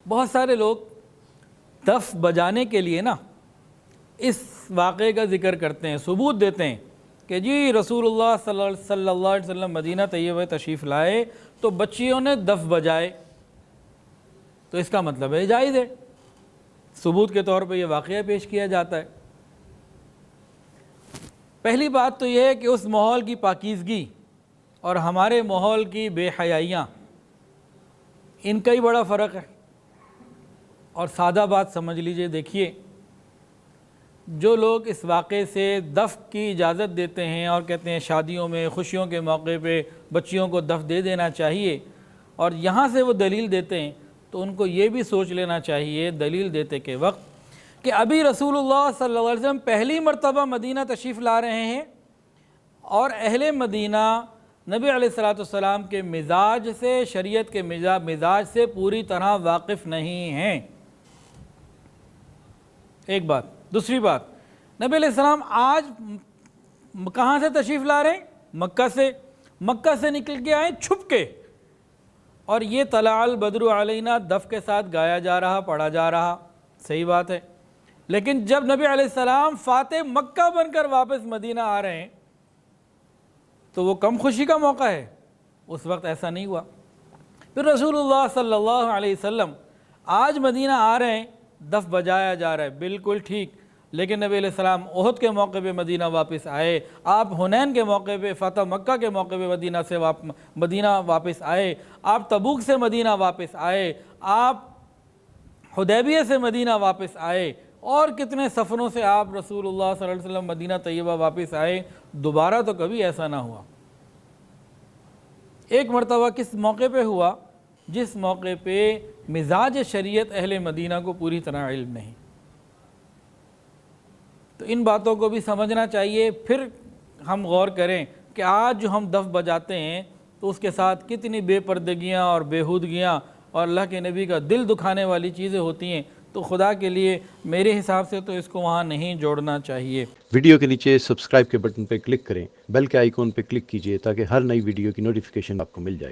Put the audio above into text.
بہت سارے لوگ دف بجانے کے لیے نا اس واقعے کا ذکر کرتے ہیں، ثبوت دیتے ہیں کہ جی رسول اللہ صلی اللہ علیہ وسلم مدینہ طیبہ تشریف لائے تو بچیوں نے دف بجائے، تو اس کا مطلب ہے جائز ہے، ثبوت کے طور پہ یہ واقعہ پیش کیا جاتا ہے۔ پہلی بات تو یہ ہے کہ اس ماحول کی پاکیزگی اور ہمارے ماحول کی بے حیائیاں، ان کا ہی بڑا فرق ہے۔ اور سادہ بات سمجھ لیجئے، دیکھیے جو لوگ اس واقعے سے دف کی اجازت دیتے ہیں اور کہتے ہیں شادیوں میں خوشیوں کے موقع پہ بچیوں کو دف دے دینا چاہیے، اور یہاں سے وہ دلیل دیتے ہیں، تو ان کو یہ بھی سوچ لینا چاہیے دلیل دیتے کے وقت کہ ابھی رسول اللہ صلی اللہ علیہ وسلم پہلی مرتبہ مدینہ تشریف لا رہے ہیں اور اہل مدینہ نبی علیہ السلام کے مزاج سے، شریعت کے مزاج سے پوری طرح واقف نہیں ہیں، ایک بات۔ دوسری بات، نبی علیہ السلام آج کہاں سے تشریف لا رہے ہیں؟ مکہ سے نکل کے آئے چھپ کے، اور یہ طلع البدر علینا دف کے ساتھ گایا جا رہا، پڑھا جا رہا، صحیح بات ہے۔ لیکن جب نبی علیہ السلام فاتح مکہ بن کر واپس مدینہ آ رہے ہیں تو وہ کم خوشی کا موقع ہے، اس وقت ایسا نہیں ہوا۔ پھر رسول اللہ صلی اللہ علیہ وسلم آج مدینہ آ رہے ہیں، دف بجایا جا رہا ہے، بالکل ٹھیک، لیکن نبی علیہ السلام احد کے موقع پہ مدینہ واپس آئے، آپ حنین کے موقع پہ، فتح مکہ کے موقع پہ مدینہ واپس آئے، آپ تبوک سے مدینہ واپس آئے، آپ حدیبیہ سے مدینہ واپس آئے، اور کتنے سفروں سے آپ رسول اللہ صلی اللہ علیہ وسلم مدینہ طیبہ واپس آئے، دوبارہ تو کبھی ایسا نہ ہوا۔ ایک مرتبہ کس موقع پہ ہوا؟ جس موقع پہ مزاج شریعت اہل مدینہ کو پوری طرح علم نہیں۔ تو ان باتوں کو بھی سمجھنا چاہیے۔ پھر ہم غور کریں کہ آج جو ہم دف بجاتے ہیں تو اس کے ساتھ کتنی بے پردگیاں اور بےہودگیاں اور اللہ کے نبی کا دل دکھانے والی چیزیں ہوتی ہیں، تو خدا کے لیے میرے حساب سے تو اس کو وہاں نہیں جوڑنا چاہیے۔ ویڈیو کے نیچے سبسکرائب کے بٹن پہ کلک کریں، بیل کے آئیکن پہ کلک کیجئے تاکہ ہر نئی ویڈیو کی نوٹیفیکیشن آپ کو مل جائے۔